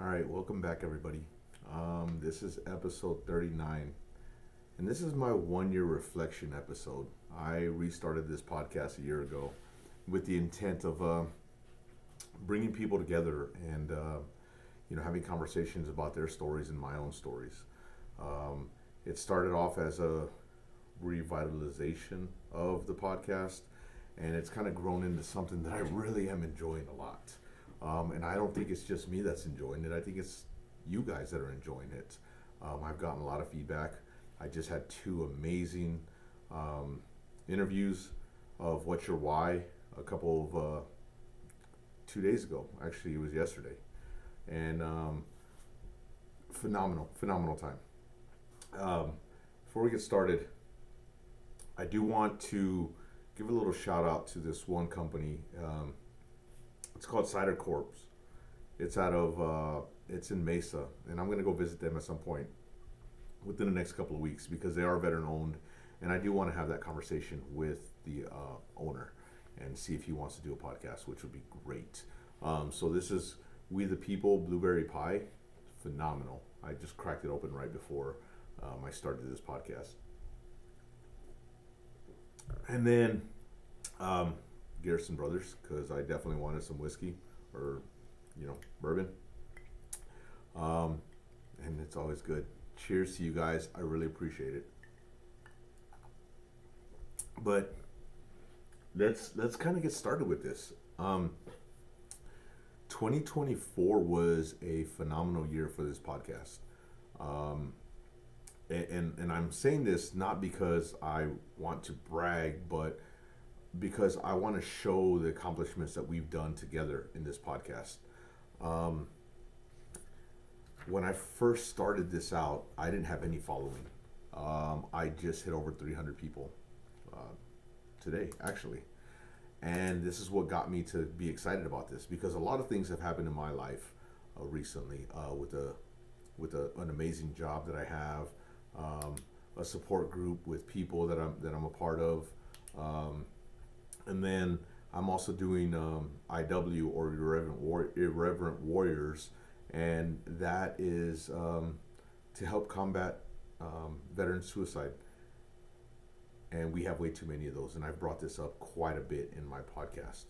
All right, welcome back, everybody. This is episode 39, and this is my 1 year reflection episode. I restarted this podcast a year ago with the intent of bringing people together and having conversations about their stories and my own stories. It started off as a revitalization of the podcast, and it's kind of grown into something that I really am enjoying a lot. And I don't think it's just me that's enjoying it. I think it's you guys that are enjoying it. I've gotten a lot of feedback. I just had two amazing interviews of What's Your Why a couple of 2 days ago. Actually, it was yesterday. And phenomenal time. Before we get started, I do want to give a little shout out to this one company. It's called Cider Corps. It's it's in Mesa, and I'm going to go visit them at some point within the next couple of weeks because they are veteran owned, and I do want to have that conversation with the owner and see if he wants to do a podcast, which would be great. So this is We the People Blueberry Pie, phenomenal. I just cracked it open right before I started this podcast. And then Garrison Brothers, because I definitely wanted some whiskey or, bourbon. And it's always good. Cheers to you guys. I really appreciate it. But let's kind of get started with this. 2024 was a phenomenal year for this podcast. And I'm saying this not because I want to brag, but because I want to show the accomplishments that we've done together in this podcast. When I first started this out, I didn't have any following. I just hit over 300 people today, actually. And this is what got me to be excited about this, because a lot of things have happened in my life recently with an amazing job that I have, a support group with people that I'm a part of. And then I'm also doing IW, or Irreverent Warriors, and that is to help combat veteran suicide. And we have way too many of those, and I've brought this up quite a bit in my podcast.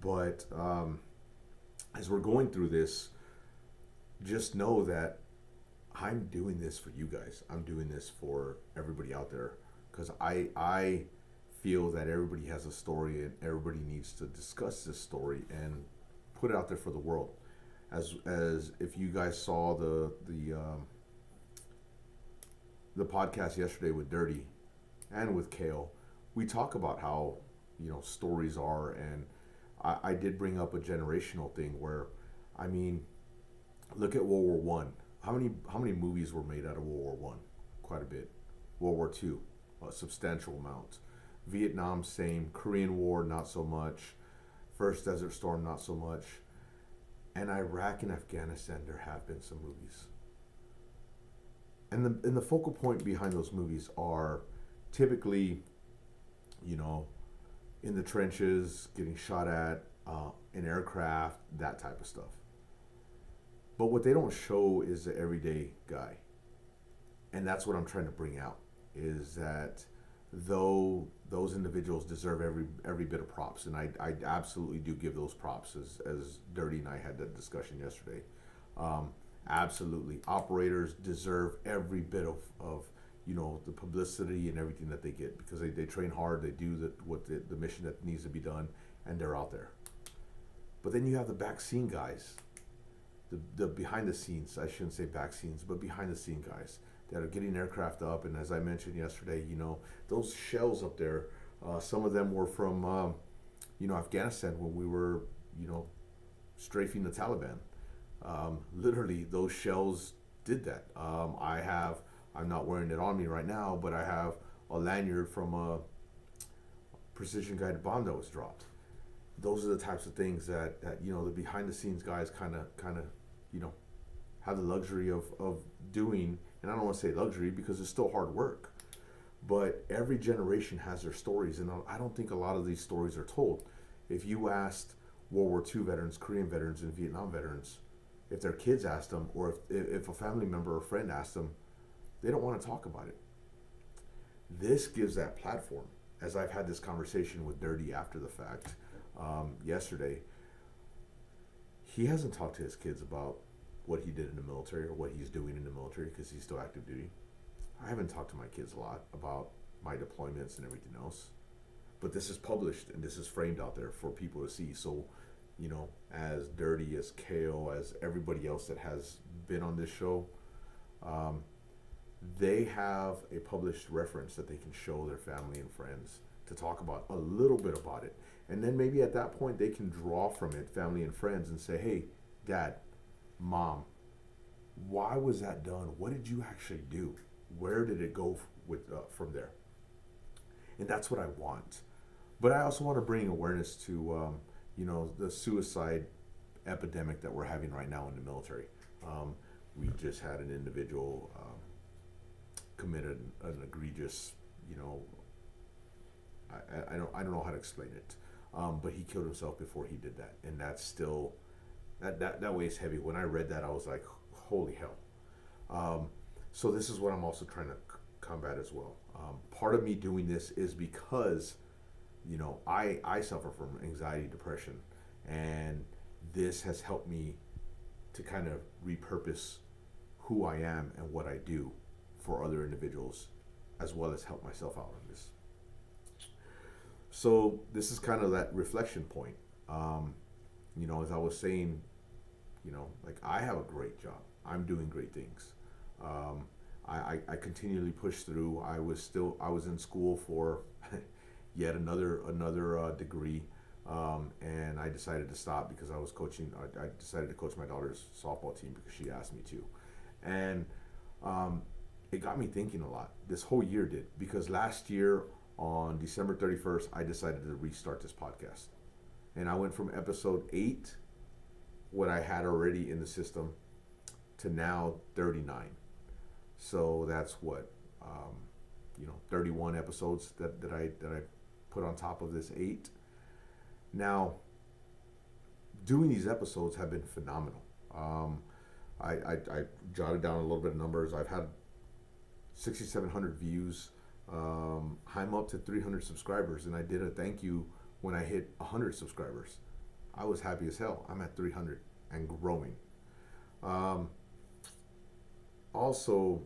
But as we're going through this, just know that I'm doing this for you guys. I'm doing this for everybody out there, because I feel that everybody has a story and everybody needs to discuss this story and put it out there for the world. As if you guys saw the podcast yesterday with Dirty and with Kale, we talk about how stories are, and I did bring up a generational thing where, I mean, look at World War One. How many movies were made out of World War One? Quite a bit. World War Two, a substantial amount. Vietnam, same. Korean War, not so much. First Desert Storm, not so much. And Iraq and Afghanistan, there have been some movies. And the focal point behind those movies are typically, in the trenches, getting shot at, in aircraft, that type of stuff. But what they don't show is the everyday guy. And that's what I'm trying to bring out, is that though those individuals deserve every bit of props, and I absolutely do give those props, as Dirty and I had that discussion yesterday. Absolutely, operators deserve every bit of the publicity and everything that they get, because they train hard, they do the mission that needs to be done, and they're out there. But then you have the back scene guys, the behind the scenes, I shouldn't say back scenes, but behind the scene guys that are getting aircraft up. And as I mentioned yesterday, those shells up there, some of them were from Afghanistan, when we were strafing the Taliban. Literally, those shells did that. I'm not wearing it on me right now, but I have a lanyard from a precision guided bomb that was dropped. Those are the types of things that the behind the scenes guys kind of have the luxury of doing. And I don't want to say luxury, because it's still hard work. But every generation has their stories, and I don't think a lot of these stories are told. If you asked World War II veterans, Korean veterans, and Vietnam veterans, if their kids ask them, or if a family member or friend asks them, they don't want to talk about it. This gives that platform. As I've had this conversation with Dirty after the fact yesterday, he hasn't talked to his kids about what he did in the military or what he's doing in the military because he's still active duty. I haven't talked to my kids a lot about my deployments and everything else. But this is published and this is framed out there for people to see. So, as Dirty, as Kale, as everybody else that has been on this show, they have a published reference that they can show their family and friends to talk about a little bit about it. And then maybe at that point they can draw from it, family and friends, and say, hey, Dad, Mom, why was that done? What did you actually do? Where did it go from there? And that's what I want. But I also want to bring awareness to, the suicide epidemic that we're having right now in the military. We just had an individual committed an egregious, I don't know how to explain it, but he killed himself before he did that, and that's still that weighs heavy. When I read that, I was like, holy hell. So this is what I'm also trying to combat as well. Part of me doing this is because, I suffer from anxiety, depression, and this has helped me to kind of repurpose who I am and what I do for other individuals, as well as help myself out on this. So this is kind of that reflection point. As I was saying, like, I have a great job. I'm doing great things. I continually push through. I was in school for yet another degree, and I decided to stop because I was coaching. I decided to coach my daughter's softball team because she asked me to, and it got me thinking a lot. This whole year did, because last year on December 31st, I decided to restart this podcast, and I went from episode 8, what I had already in the system, to now 39. So that's what 31 episodes that I put on top of this 8. Now, doing these episodes have been phenomenal. I jotted down a little bit of numbers. I've had 6,700 views. I'm up to 300 subscribers, and I did a thank you when I hit 100 subscribers. I was happy as hell. I'm at 300 and growing. Also,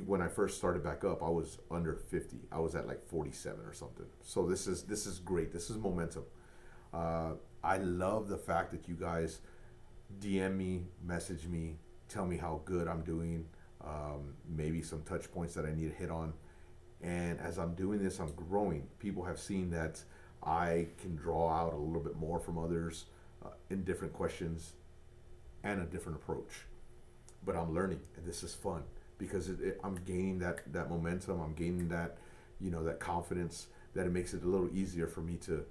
when I first started back up, I was under 50. I was at like 47 or something. So this is great. This is momentum. I love the fact that you guys DM me, message me, tell me how good I'm doing, maybe some touch points that I need to hit on. And as I'm doing this, I'm growing. People have seen that I can draw out a little bit more from others in different questions and a different approach. But I'm learning, and this is fun because I'm gaining that momentum. I'm gaining that, that confidence, that it makes it a little easier for me to,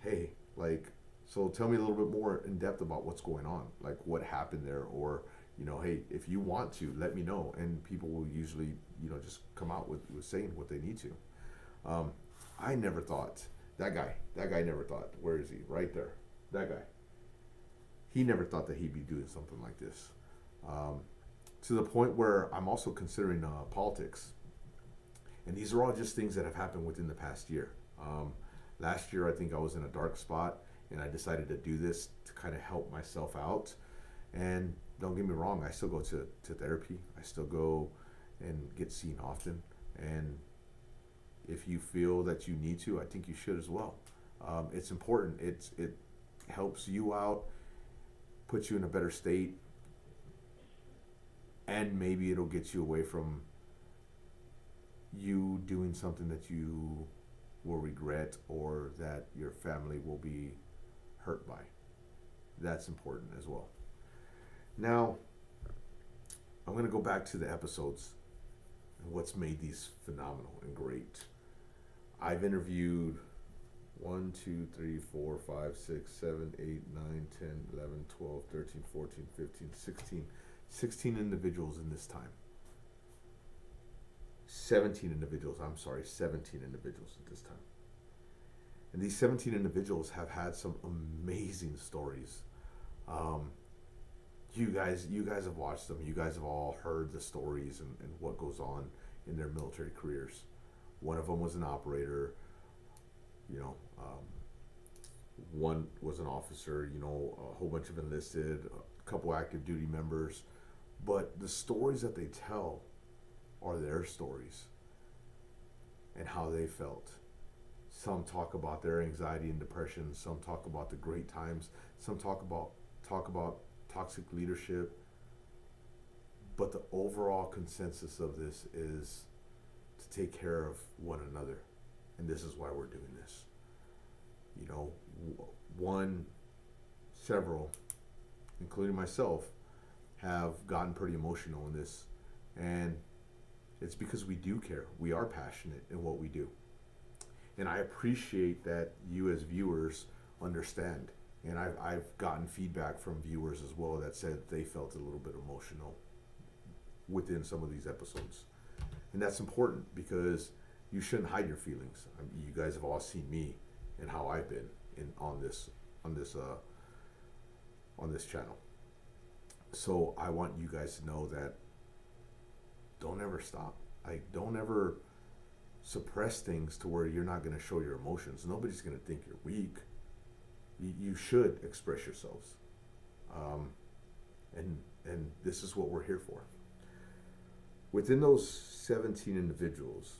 hey, like, so tell me a little bit more in depth about what's going on, like what happened there, or, hey, if you want to, let me know. And people will usually, just come out with saying what they need to. I never thought, that guy never thought, where is he? Right there. That guy. He never thought that he'd be doing something like this. To the point where I'm also considering politics. And these are all just things that have happened within the past year. Last year, I think I was in a dark spot, and I decided to do this to kind of help myself out. And don't get me wrong, I still go to therapy. I still go and get seen often. And if you feel that you need to, I think you should as well. It's important. It helps you out, puts you in a better state, and maybe it'll get you away from you doing something that you will regret or that your family will be hurt by. That's important as well. Now, I'm going to go back to the episodes and what's made these phenomenal and great. I've interviewed 1, 2, 3, 4, 5, 6, 7, 8, 9, 10, 11, 12, 13, 14, 15, 16 individuals in this time. 17 individuals at this time. And these 17 individuals have had some amazing stories. you guys have watched them. You guys have all heard the stories and what goes on in their military careers. One of them was an operator. You know, one was an officer. You know, a whole bunch of enlisted, a couple active duty members. But the stories that they tell are their stories and how they felt. Some talk about their anxiety and depression. Some talk about the great times. Some talk about toxic leadership. But the overall consensus of this is to take care of one another, and this is why we're doing this. You know, several, including myself, have gotten pretty emotional in this, and it's because we do care. We are passionate in what we do. And I appreciate that you as viewers understand. And I've gotten feedback from viewers as well that said they felt a little bit emotional within some of these episodes. And that's important because you shouldn't hide your feelings. I mean, you guys have all seen me and how I've been on this channel. So I want you guys to know that don't ever stop. Like, don't ever suppress things to where you're not going to show your emotions. Nobody's going to think you're weak. You should express yourselves. And this is what we're here for. Within those 17 individuals,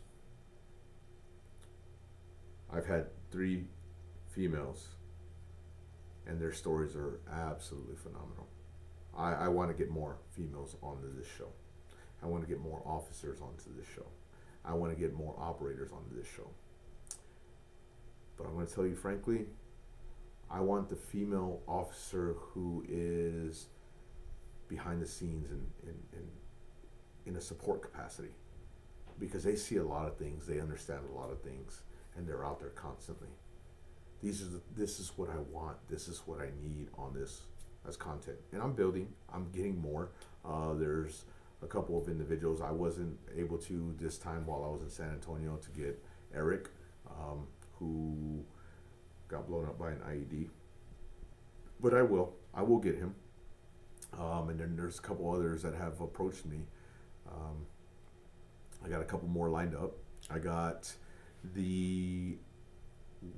I've had 3 females, and their stories are absolutely phenomenal. I want to get more females onto this show. I want to get more officers onto this show. I want to get more operators onto this show. But I'm going to tell you frankly, I want the female officer who is behind the scenes in a support capacity, because they see a lot of things, they understand a lot of things, and they're out there constantly. This is what I want. This is what I need on this as content, and I'm getting more. There's a couple of individuals I wasn't able to this time while I was in San Antonio to get Eric, who got blown up by an IED, but I will get him. And then there's a couple others that have approached me. I got a couple more lined up. I got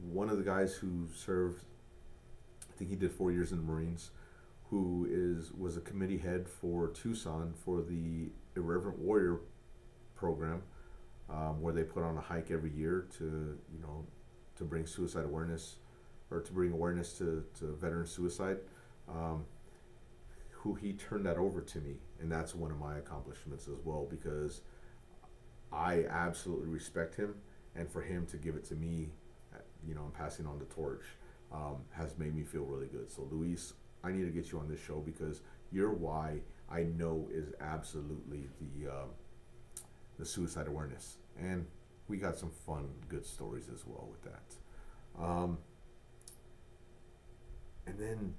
one of the guys who served, I think he did 4 years in the Marines, who was a committee head for Tucson for the Irreverent Warrior program, where they put on a hike every year to bring suicide awareness, or to bring awareness to veteran suicide. Who he turned that over to me, and that's one of my accomplishments as well, because I absolutely respect him, and for him to give it to me, and passing on the torch, has made me feel really good. So Luis, I need to get you on this show, because your why I know is absolutely the suicide awareness, and we got some fun, good stories as well with that. And then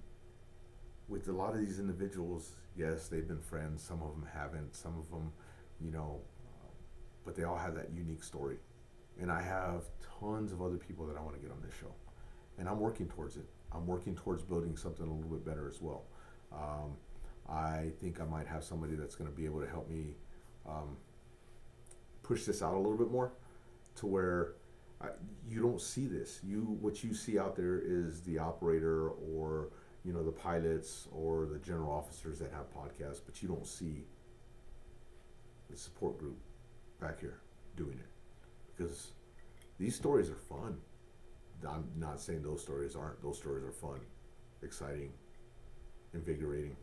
with a lot of these individuals, yes, they've been friends. Some of them haven't. Some of them, but they all have that unique story. And I have tons of other people that I want to get on this show, and I'm working towards it. I'm working towards building something a little bit better as well. I think I might have somebody that's going to be able to help me push this out a little bit more, to where you don't see this. What you see out there is the operator, or the pilots, or the general officers that have podcasts, but you don't see the support group back here doing it, because these stories are fun. I'm not saying those stories aren't. Those stories are fun, exciting, invigorating.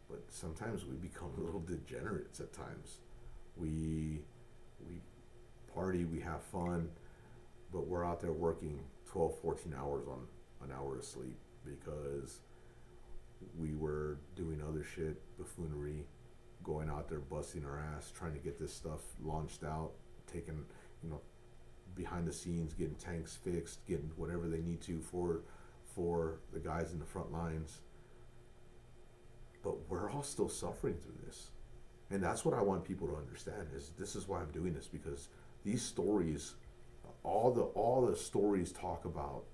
But sometimes we become a little degenerates at times. We party, we have fun, but we're out there working 12, 14 hours on an hour of sleep, because we were doing other shit, buffoonery, going out there busting our ass, trying to get this stuff launched out, taking, behind the scenes, getting tanks fixed, getting whatever they need to for the guys in the front lines. But we're all still suffering through this. And that's what I want people to understand, is this is why I'm doing this, because these stories, all the stories talk about,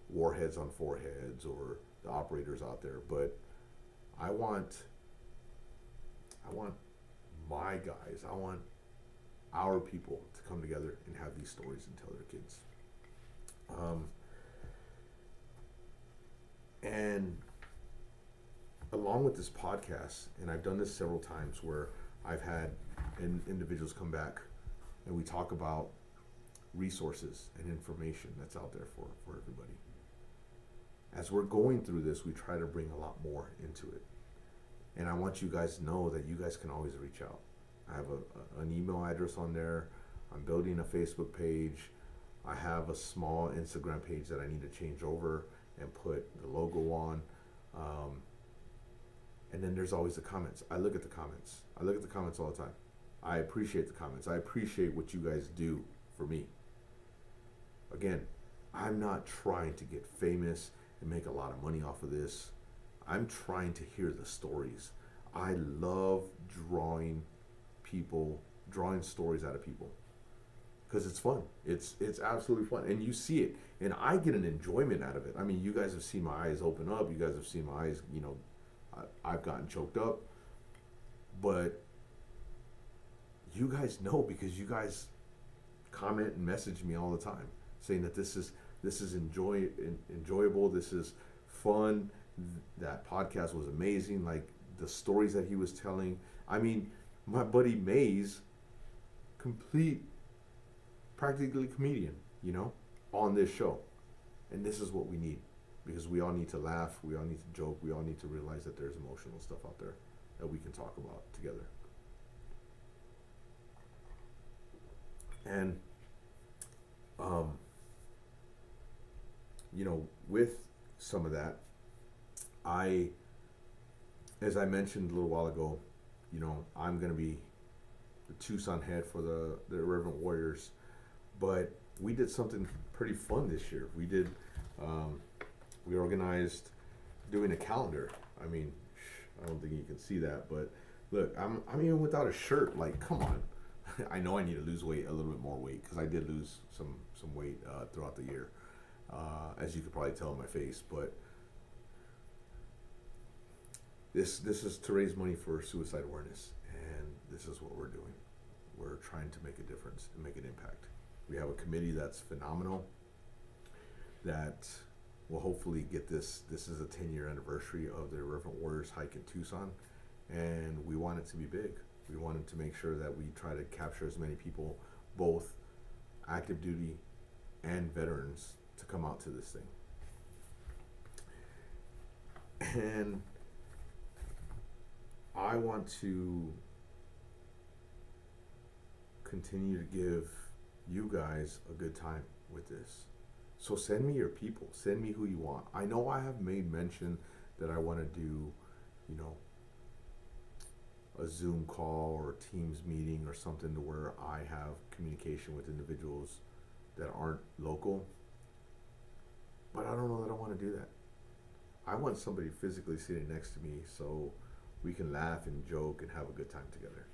warheads on foreheads or the operators out there, but I want my guys, I want our people to come together and have these stories and tell their kids. And along with this podcast, and I've done this several times where I've had individuals come back and we talk about resources and information that's out there for everybody. As we're going through this, we try to bring a lot more into it. And I want you guys to know that you guys can always reach out. I have an email address on there. I'm building a Facebook page. I have a small Instagram page that I need to change over and put the logo on. And then there's always the comments. I look at the comments. I look at the comments all the time. I appreciate the comments. I appreciate what you guys do for me. Again, I'm not trying to get famous and make a lot of money off of this. I'm trying to hear the stories. I love drawing stories out of people because it's fun. It's absolutely fun, and you see it, and I get an enjoyment out of it. I mean, you guys have seen my eyes open up. You guys have seen my eyes, I've gotten choked up, but you guys know because you guys comment and message me all the time saying that this is enjoyable, this is fun, that podcast was amazing, like the stories that he was telling. I mean, my buddy Mays, practically comedian, on this show. And this is what we need, because we all need to laugh, we all need to joke, we all need to realize that there's emotional stuff out there that we can talk about together. And with some of that, as I mentioned a little while ago, I'm going to be the Tucson head for the Irreverent Warriors, but we did something pretty fun this year. We organized doing a calendar. I mean, I don't think you can see that, but look, I'm even without a shirt. Like, come on. I know I need to lose weight, a little bit more weight, because I did lose some weight throughout the year, as you could probably tell in my face. But this is to raise money for suicide awareness, and this is what we're doing. We're trying to make a difference and make an impact. We have a committee that's phenomenal that will hopefully get this. This is a 10-year anniversary of the Irreverent Warriors hike in Tucson, and we want it to be big. We wanted to make sure that we try to capture as many people, both active duty and veterans, to come out to this thing. And I want to continue to give you guys a good time with this. So send me your people. Send me who you want. I know I have made mention that I want to do, a Zoom call or a Teams meeting or something to where I have communication with individuals that aren't local. But I don't know that I want to do that. I want somebody physically sitting next to me so we can laugh and joke and have a good time together.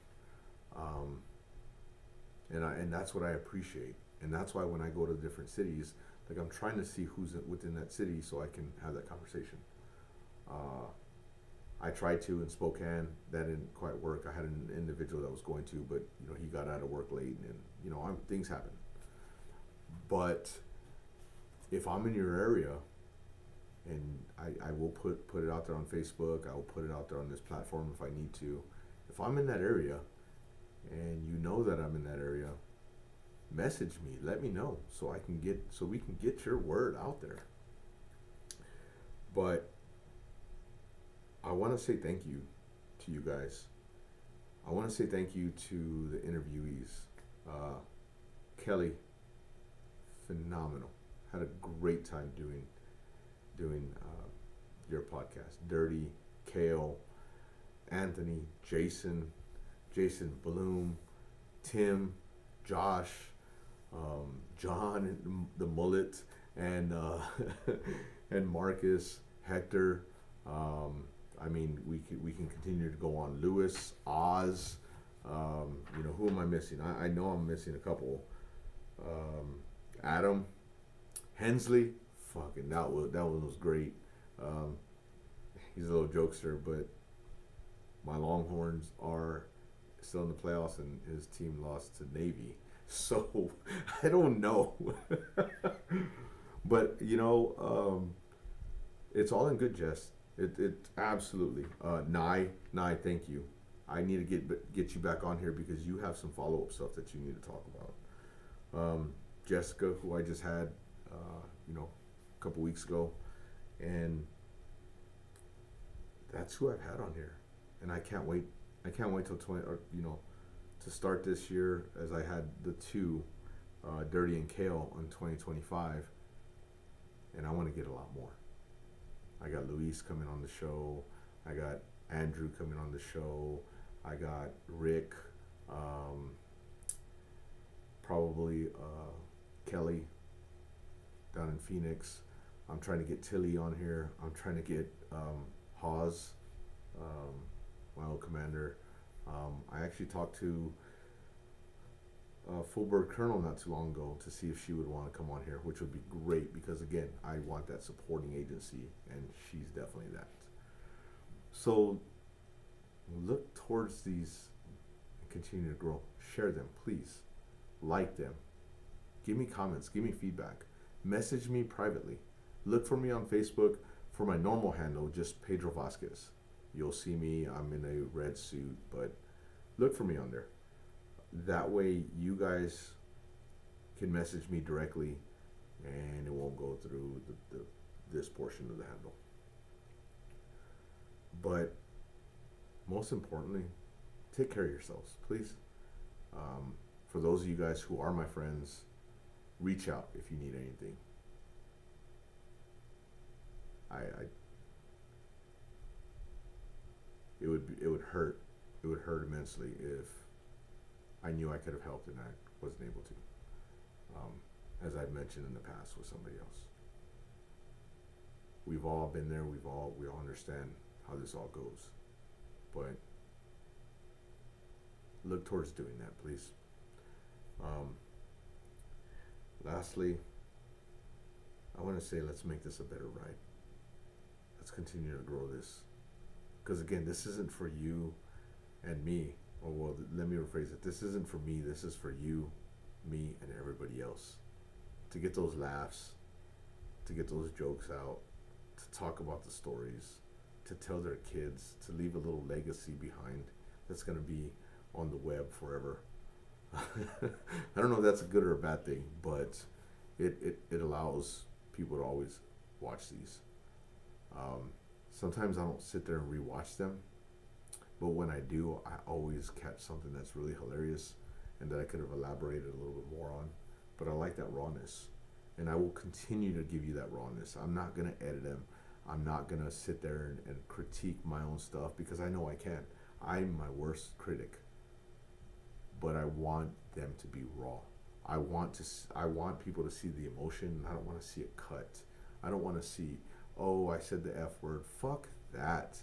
And that's what I appreciate. And that's why when I go to different cities, like, I'm trying to see who's within that city so I can have that conversation. I tried to in Spokane. That didn't quite work. I had an individual that was going to, but he got out of work late, and things happen. But if I'm in your area, and I will put it out there on Facebook, I will put it out there on this platform if I need to. If I'm in that area, and you know that I'm in that area, message me. Let me know so we can get your word out there. But I want to say thank you to you guys. I want to say thank you to the interviewees. Kelly, phenomenal. Had a great time doing your podcast. Dirty, Kale, Anthony, Jason Bloom, Tim, Josh, John, the mullet, and and Marcus, Hector. I mean, we can continue to go on. Lewis, Oz, who am I missing? I know I'm missing a couple. Adam, Hensley, fucking that one was great. Um, he's a little jokester, but my Longhorns are still in the playoffs, and his team lost to Navy. So I don't know, but it's all in good jest. It absolutely. Nye, thank you. I need to get you back on here because you have some follow up stuff that you need to talk about. Jessica, who I just had, a couple weeks ago, and that's who I've had on here, and I can't wait. I can't wait till to start this year, as I had the two, Dirty and Kale, in 2025, and I want to get a lot more. I got Luis coming on the show. I got Andrew coming on the show. I got Rick, probably Kelly down in Phoenix. I'm trying to get Tilly on here. I'm trying to get Hawes, my old commander. I actually talked to Fullbird Colonel not too long ago to see if she would want to come on here, which would be great because, again, I want that supporting agency, and she's definitely that. So look towards these and continue to grow. Share them, please. Like them. Give me comments. Give me feedback. Message me privately. Look for me on Facebook for my normal handle, just Pedro Vasquez. You'll see me. I'm in a red suit, but look for me on there. That way you guys can message me directly and it won't go through this portion of the handle. But most importantly, take care of yourselves, please. For those of you guys who are my friends, reach out if you need anything. It would hurt. It would hurt immensely if I knew I could have helped and I wasn't able to. As I've mentioned in the past with somebody else. We've all been there. We all understand how this all goes. But look towards doing that, please. Lastly, I want to say let's make this a better ride. Let's continue to grow this. Because again, this isn't for you and me. Or well, let me rephrase it. This isn't for me. This is for you, me, and everybody else. To get those laughs, to get those jokes out, to talk about the stories, to tell their kids, to leave a little legacy behind that's going to be on the web forever. I don't know if that's a good or a bad thing, but it allows people to always watch these. Sometimes I don't sit there and rewatch them, but when I do, I always catch something that's really hilarious and that I could have elaborated a little bit more on. But I like that rawness, and I will continue to give you that rawness. I'm not going to edit them. I'm not going to sit there and critique my own stuff because I know I can't. I'm my worst critic. But I want them to be raw. I want people to see the emotion. I don't want to see it cut. I don't want to see, oh, I said the F word. Fuck that.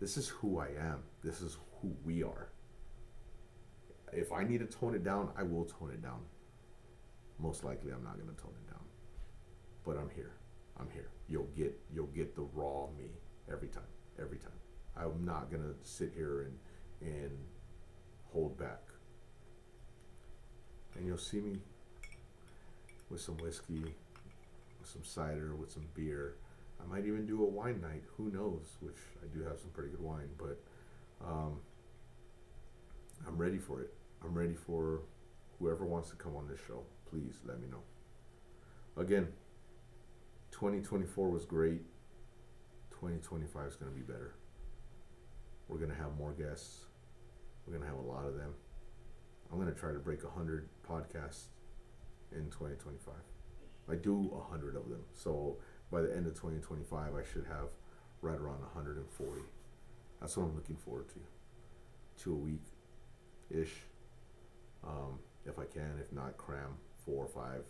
This is who I am. This is who we are. If I need to tone it down, I will tone it down. Most likely I'm not going to tone it down. But I'm here. I'm here. You'll get the raw me every time. Every time. I'm not going to sit here and hold back. And you'll see me with some whiskey, with some cider, with some beer. I might even do a wine night. Who knows? Which I do have some pretty good wine, but I'm ready for it. I'm ready for whoever wants to come on this show. Please let me know. Again, 2024 was great. 2025 is going to be better. We're going to have more guests. We're going to have a lot of them. I'm going to try to break 100 podcasts in 2025. I do 100 of them. So by the end of 2025, I should have right around 140. That's what I'm looking forward to. 2 a week-ish. If I can. If not, cram 4 or 5,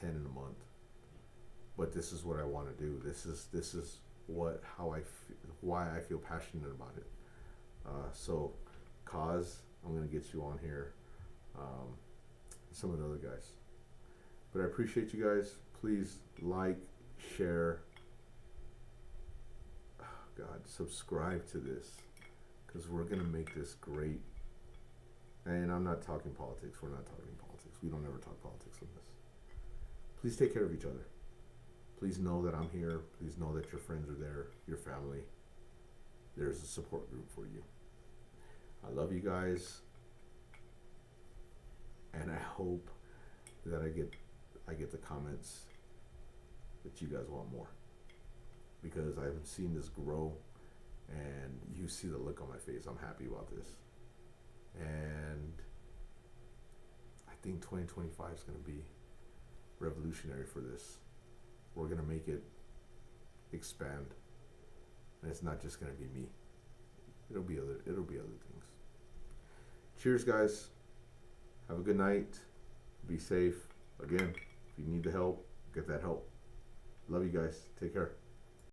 10 in a month. But this is what I want to do. This is why I feel passionate about it. So, Kaz, I'm going to get you on here. Some of the other guys. But I appreciate you guys. please like, share, God, subscribe to this, because we're going to make this great. And I'm not talking politics. We're not talking politics. We don't ever talk politics on this. Please take care of each other. Please know that I'm here. Please know that your friends are there, your family. There's a support group for you. I love you guys. And I hope that I get the comments that you guys want more. Because I've seen this grow, and you see the look on my face. I'm happy about this. And I think 2025 is going to be revolutionary for this. We're going to make it expand. And it's not just going to be me. It'll be other things. Cheers, guys. Have a good night. Be safe. Again, if you need the help, get that help. Love you guys. Take care.